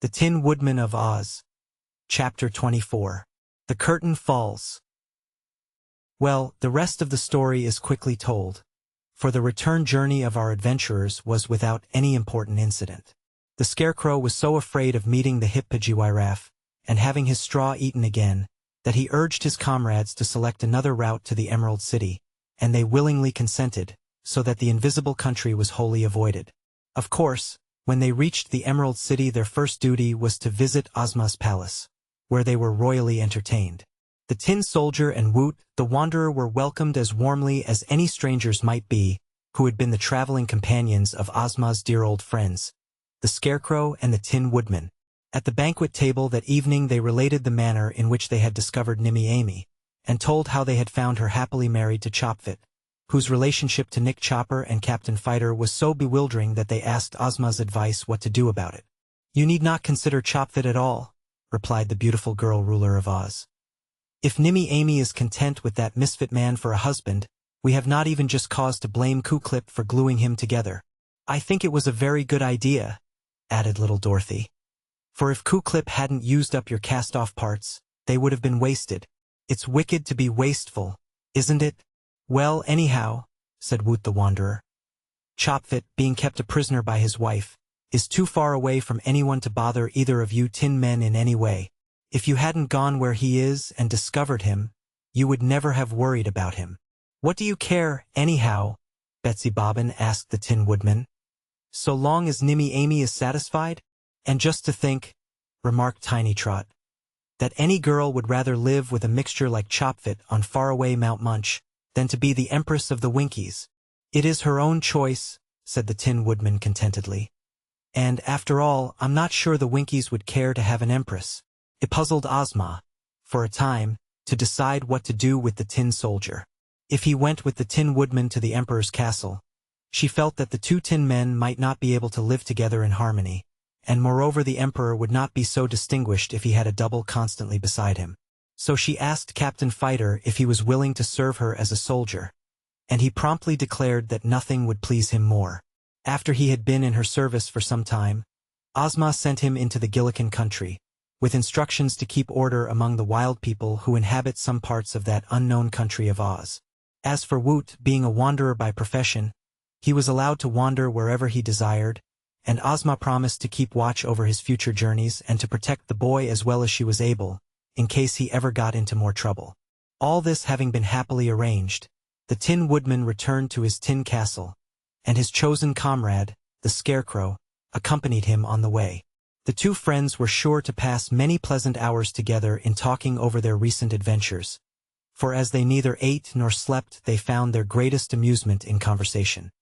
The Tin Woodman of Oz. Chapter 24. The Curtain Falls. Well, the rest of the story is quickly told, for the return journey of our adventurers was without any important incident. The Scarecrow was so afraid of meeting the Hippogyraff and having his straw eaten again, that he urged his comrades to select another route to the Emerald City, and they willingly consented, so that the invisible country was wholly avoided. Of course, when they reached the Emerald City, their first duty was to visit Ozma's palace, where they were royally entertained. The Tin Soldier and Woot, the Wanderer, were welcomed as warmly as any strangers might be, who had been the traveling companions of Ozma's dear old friends, the Scarecrow and the Tin Woodman. At the banquet table that evening they related the manner in which they had discovered Nimmy Amy, and told how they had found her happily married to Chopfit, whose relationship to Nick Chopper and Captain Fighter was so bewildering that they asked Ozma's advice what to do about it. "You need not consider Chopfit at all," replied the beautiful girl ruler of Oz. "If Nimmy Amy is content with that misfit man for a husband, we have not even just cause to blame Ku-Klip for gluing him together. I think it was a very good idea," added little Dorothy. "For if Ku-Klip hadn't used up your cast-off parts, they would have been wasted. It's wicked to be wasteful, isn't it?" "Well, anyhow," said Woot the Wanderer, "Chopfit, being kept a prisoner by his wife, is too far away from anyone to bother either of you tin men in any way. If you hadn't gone where he is and discovered him, you would never have worried about him." "What do you care, anyhow?" Betsy Bobbin asked the Tin Woodman. "So long as Nimmy Amy is satisfied? And just to think," remarked Tiny Trot, "that any girl would rather live with a mixture like Chopfit on faraway Mount Munch than to be the Empress of the Winkies." "It is her own choice," said the Tin Woodman contentedly. "And, after all, I'm not sure the Winkies would care to have an Empress." It puzzled Ozma, for a time, to decide what to do with the Tin Soldier. If he went with the Tin Woodman to the Emperor's castle, she felt that the two tin men might not be able to live together in harmony, and moreover the Emperor would not be so distinguished if he had a double constantly beside him. So she asked Captain Fighter if he was willing to serve her as a soldier, and he promptly declared that nothing would please him more. After he had been in her service for some time, Ozma sent him into the Gillikin country, with instructions to keep order among the wild people who inhabit some parts of that unknown country of Oz. As for Woot, being a wanderer by profession, he was allowed to wander wherever he desired, and Ozma promised to keep watch over his future journeys and to protect the boy as well as she was able, in case he ever got into more trouble. All this having been happily arranged, the Tin Woodman returned to his tin castle, and his chosen comrade, the Scarecrow, accompanied him on the way. The two friends were sure to pass many pleasant hours together in talking over their recent adventures, for as they neither ate nor slept they found their greatest amusement in conversation.